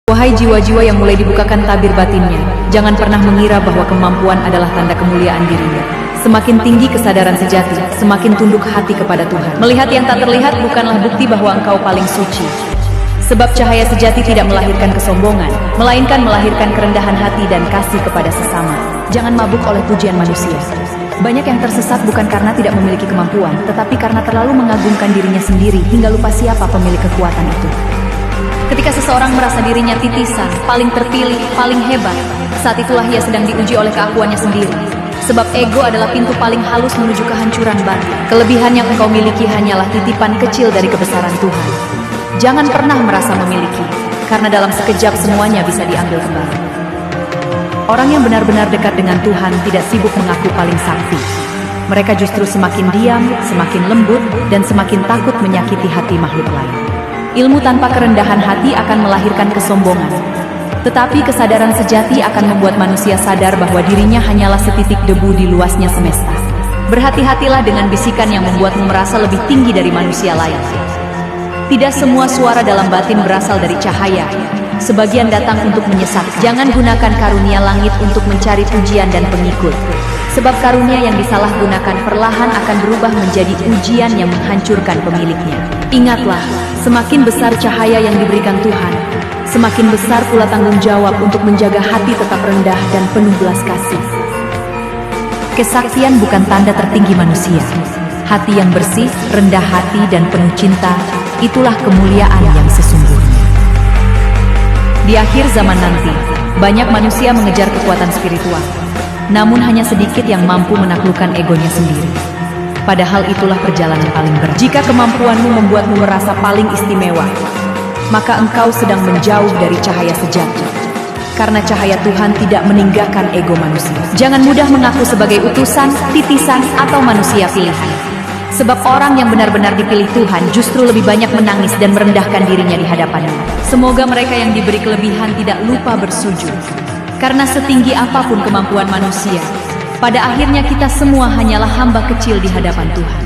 Wahai jiwa-jiwa yang mulai dibukakan tabir batinnya, jangan pernah mengira bahwa kemampuan adalah tanda kemuliaan dirinya. Semakin tinggi kesadaran sejati, semakin tunduk hati kepada Tuhan. Melihat yang tak terlihat bukanlah bukti bahwa engkau paling suci. Sebab cahaya sejati tidak melahirkan kesombongan, melainkan melahirkan kerendahan hati dan kasih kepada sesama. Jangan mabuk oleh pujian manusia. Banyak yang tersesat bukan karena tidak memiliki kemampuan, tetapi karena terlalu mengagungkan dirinya sendiri hingga lupa siapa pemilik kekuatan itu. Ketika seseorang merasa dirinya titisan, paling terpilih, paling hebat, saat itulah ia sedang diuji oleh keakuannya sendiri. Sebab ego adalah pintu paling halus menuju kehancuran batin. Kelebihan yang engkau miliki hanyalah titipan kecil dari kebesaran Tuhan. Jangan pernah merasa memiliki, karena dalam sekejap semuanya bisa diambil kembali. Orang yang benar-benar dekat dengan Tuhan tidak sibuk mengaku paling sakti. Mereka justru semakin diam, semakin lembut, dan semakin takut menyakiti hati makhluk lain. Ilmu tanpa kerendahan hati akan melahirkan kesombongan. Tetapi kesadaran sejati akan membuat manusia sadar bahwa dirinya hanyalah setitik debu di luasnya semesta. Berhati-hatilah dengan bisikan yang membuatmu merasa lebih tinggi dari manusia lain. Tidak semua suara dalam batin berasal dari cahaya. Sebagian datang untuk menyesatkan. Jangan gunakan karunia langit untuk mencari pujian dan pengikut. Sebab karunia yang disalahgunakan perlahan akan berubah menjadi ujian yang menghancurkan pemiliknya. Ingatlah, semakin besar cahaya yang diberikan Tuhan, semakin besar pula tanggung jawab untuk menjaga hati tetap rendah dan penuh belas kasih. Kesaktian bukan tanda tertinggi manusia. Hati yang bersih, rendah hati dan penuh cinta, itulah kemuliaan yang sesungguhnya. Di akhir zaman nanti, banyak manusia mengejar kekuatan spiritual, namun hanya sedikit yang mampu menaklukkan egonya sendiri. Padahal itulah perjalanan paling berat. Jika kemampuanmu membuatmu merasa paling istimewa, maka engkau sedang menjauh dari cahaya sejati. Karena cahaya Tuhan tidak meninggalkan ego manusia. Jangan mudah mengaku sebagai utusan, titisan, atau manusia pilihan. Sebab orang yang benar-benar dipilih Tuhan justru lebih banyak menangis dan merendahkan dirinya di hadapannya. Semoga mereka yang diberi kelebihan tidak lupa bersujud. Karena setinggi apapun kemampuan manusia, pada akhirnya kita semua hanyalah hamba kecil di hadapan Tuhan.